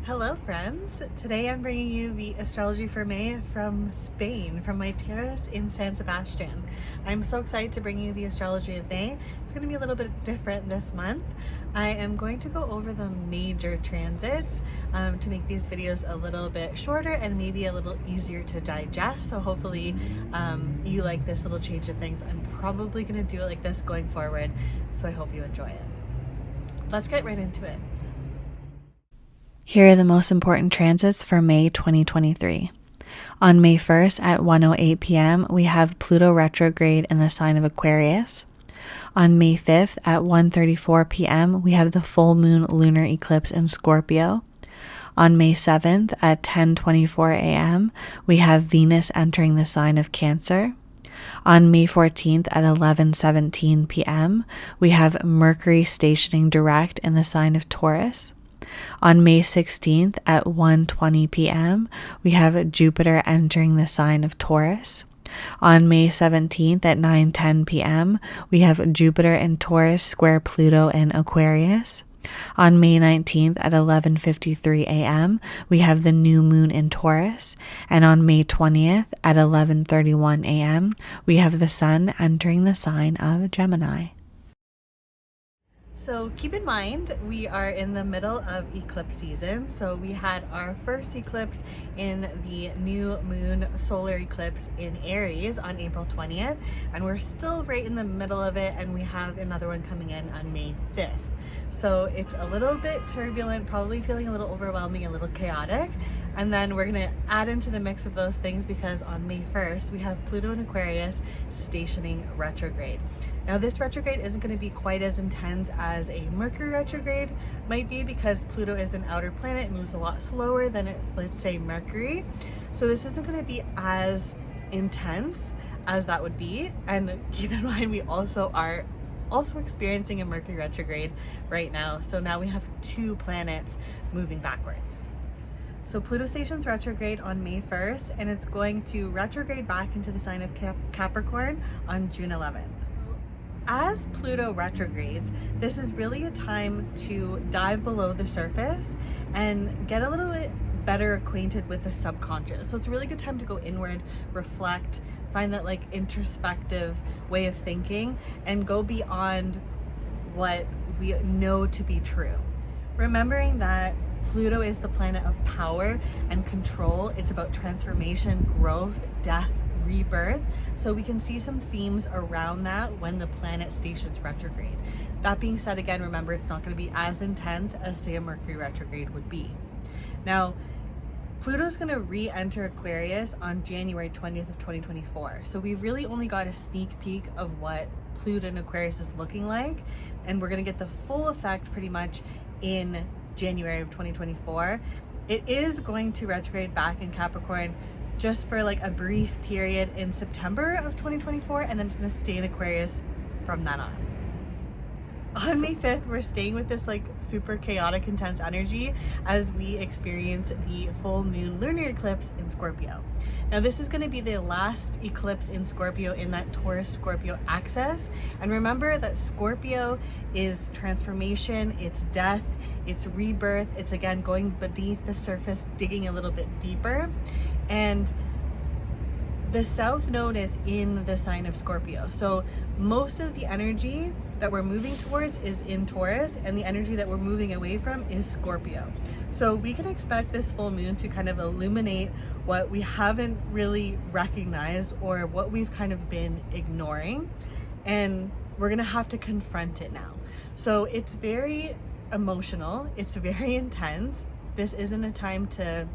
Hello friends! Today I'm bringing you the astrology for May from Spain, from my terrace in San Sebastian. I'm so excited to bring you the astrology of May. It's going to be a little bit different this month. I am going to go over the major transits to make these videos a little bit shorter and maybe a little easier to digest. So hopefully you like this little change of things. I'm probably going to do it like this going forward, so I hope you enjoy it. Let's get right into it. Here are the most important transits for May 2023. On May 1st at 1:08 p.m., we have Pluto retrograde in the sign of Aquarius. On May 5th at 1:34 p.m., we have the full moon lunar eclipse in Scorpio. On May 7th at 10:24 a.m., we have Venus entering the sign of Cancer. On May 14th at 11:17 p.m., we have Mercury stationing direct in the sign of Taurus. On May 16th at 1:20 p.m., we have Jupiter entering the sign of Taurus. On May 17th at 9:10 p.m., we have Jupiter in Taurus square Pluto in Aquarius. On May 19th at 11:53 a.m., we have the new moon in Taurus. And on May 20th at 11:31 a.m., we have the sun entering the sign of Gemini. So keep in mind, we are in the middle of eclipse season. So we had our first eclipse in the new moon solar eclipse in Aries on April 20th, and we're still right in the middle of it, and we have another one coming in on May 5th. So it's a little bit turbulent, probably feeling a little overwhelming, a little chaotic. And then we're gonna add into the mix of those things because on May 1st, we have Pluto in Aquarius stationing retrograde. Now this retrograde isn't gonna be quite as intense as a Mercury retrograde might be because Pluto is an outer planet. It moves a lot slower than let's say Mercury. So this isn't gonna be as intense as that would be. And keep in mind, we are also experiencing a Mercury retrograde right now. So now we have two planets moving backwards. So Pluto stations retrograde on May 1st, and it's going to retrograde back into the sign of Capricorn on June 11th. As Pluto retrogrades, this is really a time to dive below the surface and get a little bit better acquainted with the subconscious. So it's a really good time to go inward, reflect, find that like introspective way of thinking and go beyond what we know to be true. Remembering that Pluto is the planet of power and control. It's about transformation, growth, death, rebirth. So we can see some themes around that when the planet stations retrograde. That being said, again, remember it's not going to be as intense as say a Mercury retrograde would be. Now, Pluto's going to re-enter Aquarius on January 20th of 2024. So we've really only got a sneak peek of what Pluto in Aquarius is looking like. And we're going to get the full effect pretty much in January of 2024. It is going to retrograde back in Capricorn just for like a brief period in September of 2024. And then it's going to stay in Aquarius from then on. On May 5th, we're staying with this like super chaotic, intense energy as we experience the full moon lunar eclipse in Scorpio. Now this is going to be the last eclipse in Scorpio in that Taurus-Scorpio axis. And remember that Scorpio is transformation, it's death, it's rebirth, it's again going beneath the surface, digging a little bit deeper. And the south node is in the sign of Scorpio. So most of the energy that we're moving towards is in Taurus, and the energy that we're moving away from is Scorpio. So we can expect this full moon to kind of illuminate what we haven't really recognized or what we've kind of been ignoring, and we're gonna have to confront it now. So it's very emotional, it's very intense. This isn't a time to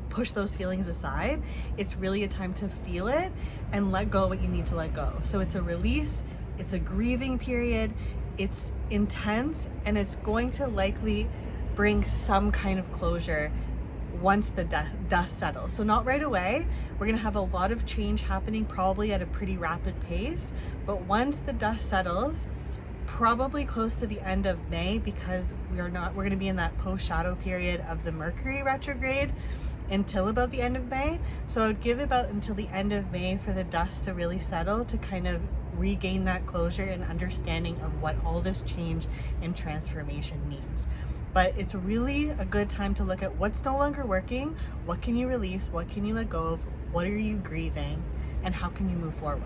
push those feelings aside. It's really a time to feel it and let go what you need to let go. So it's a release, it's a grieving period, it's intense, and it's going to likely bring some kind of closure once the dust settles. So not right away. We're gonna have a lot of change happening probably at a pretty rapid pace, but once the dust settles, probably close to the end of May, because we're gonna be in that post-shadow period of the Mercury retrograde until about the end of May. So I would give about until the end of May for the dust to really settle, to kind of regain that closure and understanding of what all this change and transformation means. but it's really a good time to look at what's no longer working, what can you release, what can you let go of, what are you grieving, and how can you move forward.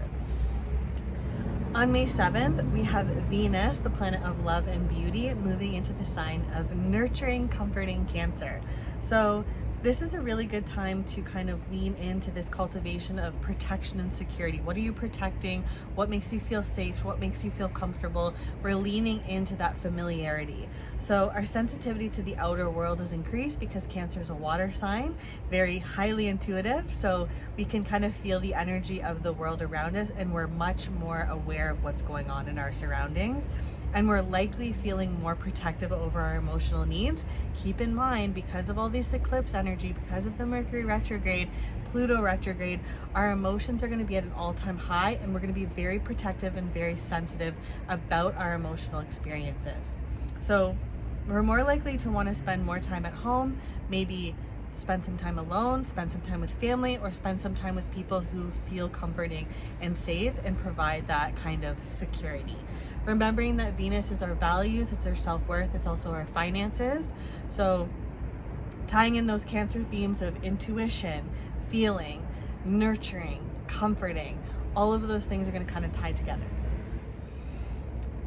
On May 7th, we have Venus, the planet of love and beauty, moving into the sign of nurturing, comforting Cancer. So this is a really good time to kind of lean into this cultivation of protection and security. What are you protecting? What makes you feel safe? What makes you feel comfortable? We're leaning into that familiarity. So our sensitivity to the outer world is increased because Cancer is a water sign, very highly intuitive. So we can kind of feel the energy of the world around us, and we're much more aware of what's going on in our surroundings. And we're likely feeling more protective over our emotional needs. Keep in mind, because of all this eclipse energy, because of the Mercury retrograde, Pluto retrograde, our emotions are going to be at an all-time high, and we're going to be very protective and very sensitive about our emotional experiences. So we're more likely to want to spend more time at home, maybe spend some time alone, spend some time with family, or spend some time with people who feel comforting and safe and provide that kind of security. Remembering that Venus is our values, it's our self-worth, it's also our finances. So tying in those Cancer themes of intuition, feeling, nurturing, comforting, all of those things are going to kind of tie together.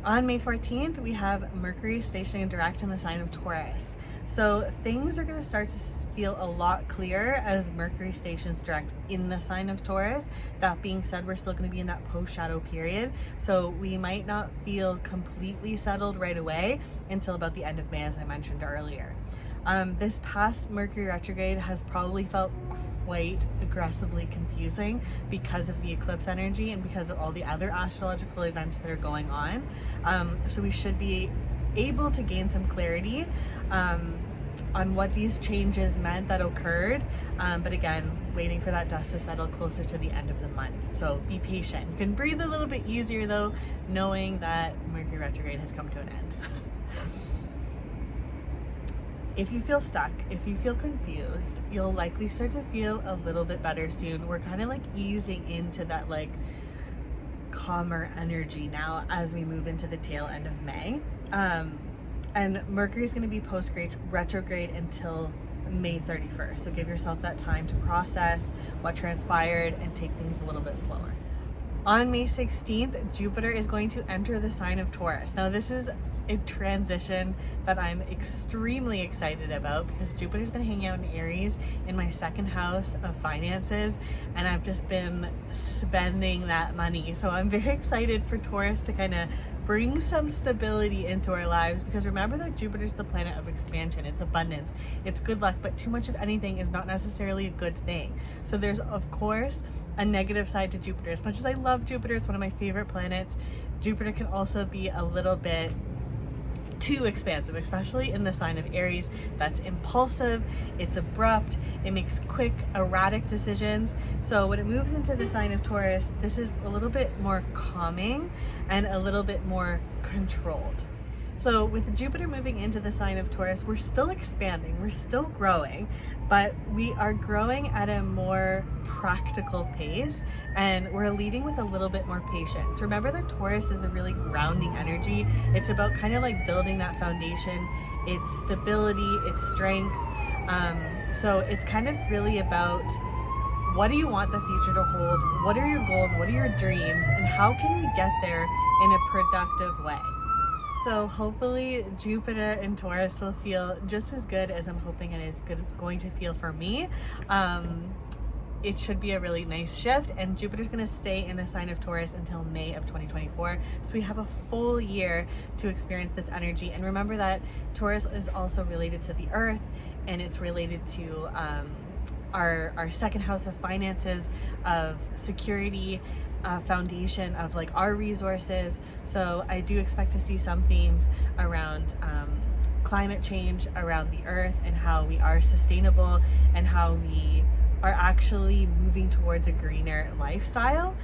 On May 14th, we have Mercury stationing direct in the sign of Taurus. So things are going to start to feel a lot clearer as Mercury stations direct in the sign of Taurus. That being said, we're still going to be in that post-shadow period. So we might not feel completely settled right away until about the end of May, as I mentioned earlier. This past Mercury retrograde has probably felt quite aggressively confusing because of the eclipse energy and because of all the other astrological events that are going on. So we should be able to gain some clarity on what these changes meant that occurred, but again, waiting for that dust to settle closer to the end of the month. So be patient. You can breathe a little bit easier though, knowing that Mercury retrograde has come to an end. If you feel stuck, if you feel confused, you'll likely start to feel a little bit better soon. We're kind of like easing into that like calmer energy now as we move into the tail end of May. And Mercury is going to be post-retrograde until May 31st. So give yourself that time to process what transpired and take things a little bit slower. On May 16th, Jupiter is going to enter the sign of Taurus. Now this is a transition that I'm extremely excited about because Jupiter's been hanging out in Aries in my second house of finances, and I've just been spending that money. So I'm very excited for Taurus to kind of bring some stability into our lives, because remember that Jupiter's the planet of expansion, it's abundance, it's good luck, but too much of anything is not necessarily a good thing. So there's of course a negative side to Jupiter. As much as I love Jupiter, it's one of my favorite planets, Jupiter can also be a little bit too expansive, especially in the sign of Aries. That's impulsive, it's abrupt, it makes quick, erratic decisions. So when it moves into the sign of Taurus, this is a little bit more calming and a little bit more controlled. So with Jupiter moving into the sign of Taurus, we're still expanding, we're still growing, but we are growing at a more practical pace, and we're leading with a little bit more patience. Remember that Taurus is a really grounding energy. It's about kind of like building that foundation, its stability, its strength. So it's kind of really about, what do you want the future to hold? What are your goals? What are your dreams? And how can we get there in a productive way? So hopefully Jupiter in Taurus will feel just as good as I'm hoping it is going to feel for me. It should be a really nice shift, and Jupiter's going to stay in the sign of Taurus until May of 2024. So we have a full year to experience this energy. And remember that Taurus is also related to the earth, and it's related to our second house of finances, of security, foundation of like our resources. So I do expect to see some themes around climate change, around the earth, and how we are sustainable and how we are actually moving towards a greener lifestyle,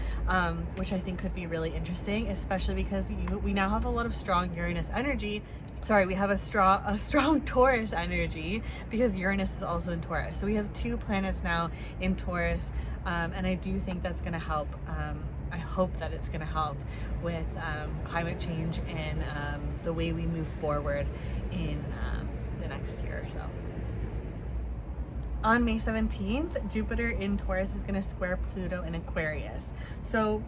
which I think could be really interesting, especially because we now have a lot of strong Uranus energy. Sorry, we have a strong Taurus energy because Uranus is also in Taurus. So we have two planets now in Taurus, and I do think that's going to help. I hope that it's going to help with climate change and the way we move forward in the next year or so. On May 17th, Jupiter in Taurus is going to square Pluto in Aquarius. So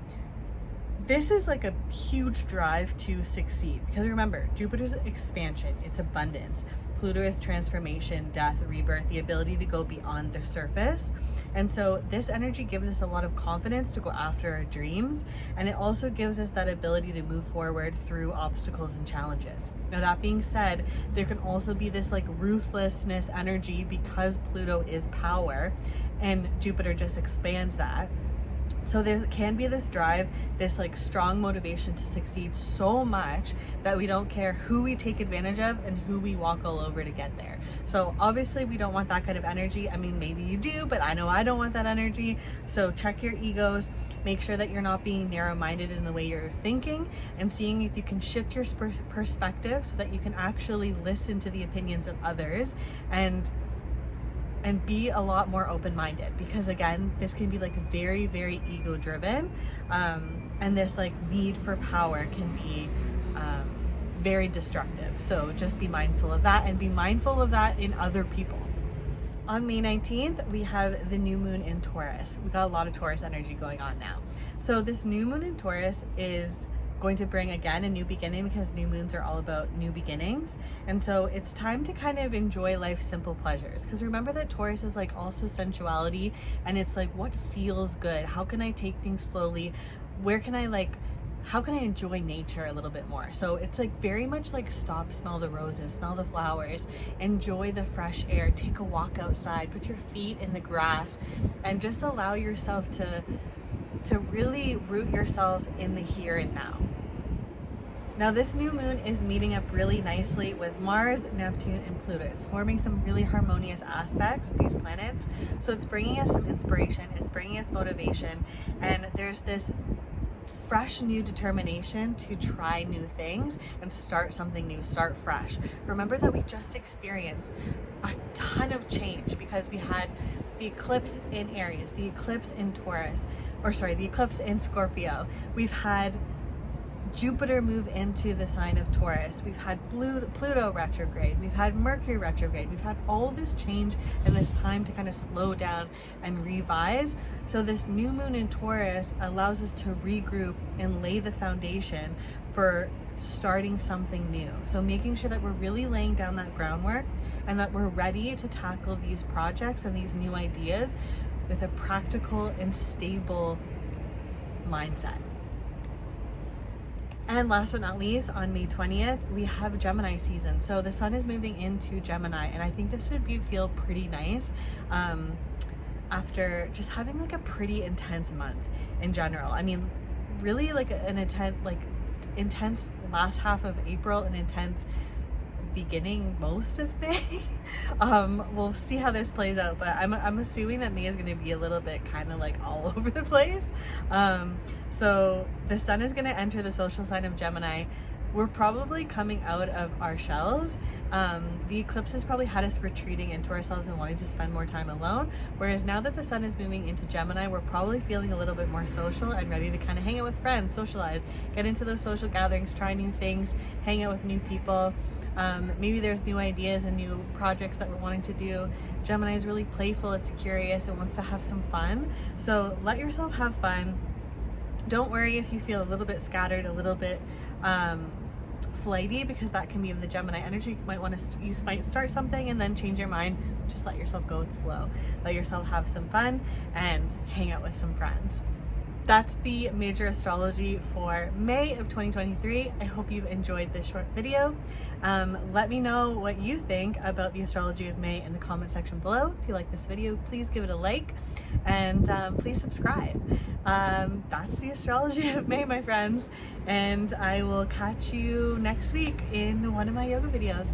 this is like a huge drive to succeed, because remember, Jupiter's expansion, it's abundance. Pluto is transformation, death, rebirth, the ability to go beyond the surface. And so this energy gives us a lot of confidence to go after our dreams. And it also gives us that ability to move forward through obstacles and challenges. Now, that being said, there can also be this like ruthlessness energy because Pluto is power and Jupiter just expands that. So there can be this drive, this like strong motivation to succeed so much that we don't care who we take advantage of and who we walk all over to get there. So obviously we don't want that kind of energy. I mean, maybe you do, but I know I don't want that energy. So check your egos, make sure that you're not being narrow-minded in the way you're thinking, and seeing if you can shift your perspective so that you can actually listen to the opinions of others and be a lot more open-minded, because again, this can be like very, very ego driven, and this like need for power can be very destructive. So just be mindful of that, and be mindful of that in other people. On May 19th, we have the new moon in Taurus. We got a lot of Taurus energy going on now. So this new moon in Taurus is going to bring again a new beginning, because new moons are all about new beginnings. And so it's time to kind of enjoy life's simple pleasures, because remember that Taurus is like also sensuality, and it's like, what feels good? How can I take things slowly? Where can I like, how can I enjoy nature a little bit more? So it's like very much like stop, smell the roses, smell the flowers, enjoy the fresh air, take a walk outside, put your feet in the grass, and just allow yourself to really root yourself in the here and now. Now this new moon is meeting up really nicely with Mars, Neptune, and Pluto. It's forming some really harmonious aspects with these planets. So it's bringing us some inspiration, it's bringing us motivation, and there's this fresh new determination to try new things and start something new, start fresh. Remember that we just experienced a ton of change because we had the eclipse in Aries, the eclipse in Taurus, or sorry, the eclipse in Scorpio. We've had Jupiter move into the sign of Taurus. We've had Pluto retrograde. We've had Mercury retrograde. We've had all this change and this time to kind of slow down and revise. So this new moon in Taurus allows us to regroup and lay the foundation for starting something new. So making sure that we're really laying down that groundwork and that we're ready to tackle these projects and these new ideas with a practical and stable mindset. And last but not least, on May 20th, we have Gemini season. So the sun is moving into Gemini, and I think this should feel pretty nice after just having like a pretty intense month in general. I mean, really like an intense last half of April, an intense beginning most of May. We'll see how this plays out, but I'm assuming that May is going to be a little bit kind of like all over the place. So the sun is going to enter the social sign of Gemini. We're probably coming out of our shells. The eclipse has probably had us retreating into ourselves and wanting to spend more time alone, whereas now that the sun is moving into Gemini, we're probably feeling a little bit more social and ready to kind of hang out with friends, socialize, get into those social gatherings, try new things, hang out with new people. Maybe there's new ideas and new projects that we're wanting to do. Gemini is really playful, it's curious, it wants to have some fun. So let yourself have fun. Don't worry if you feel a little bit scattered, a little bit flighty, because that can be the Gemini energy. You might start something and then change your mind. Just let yourself go with the flow. Let yourself have some fun and hang out with some friends. That's the major astrology for May of 2023. I hope you've enjoyed this short video. Let me know what you think about the astrology of May in the comment section below. If you like this video, please give it a like, and please subscribe. That's the astrology of May, my friends, and I will catch you next week in one of my yoga videos.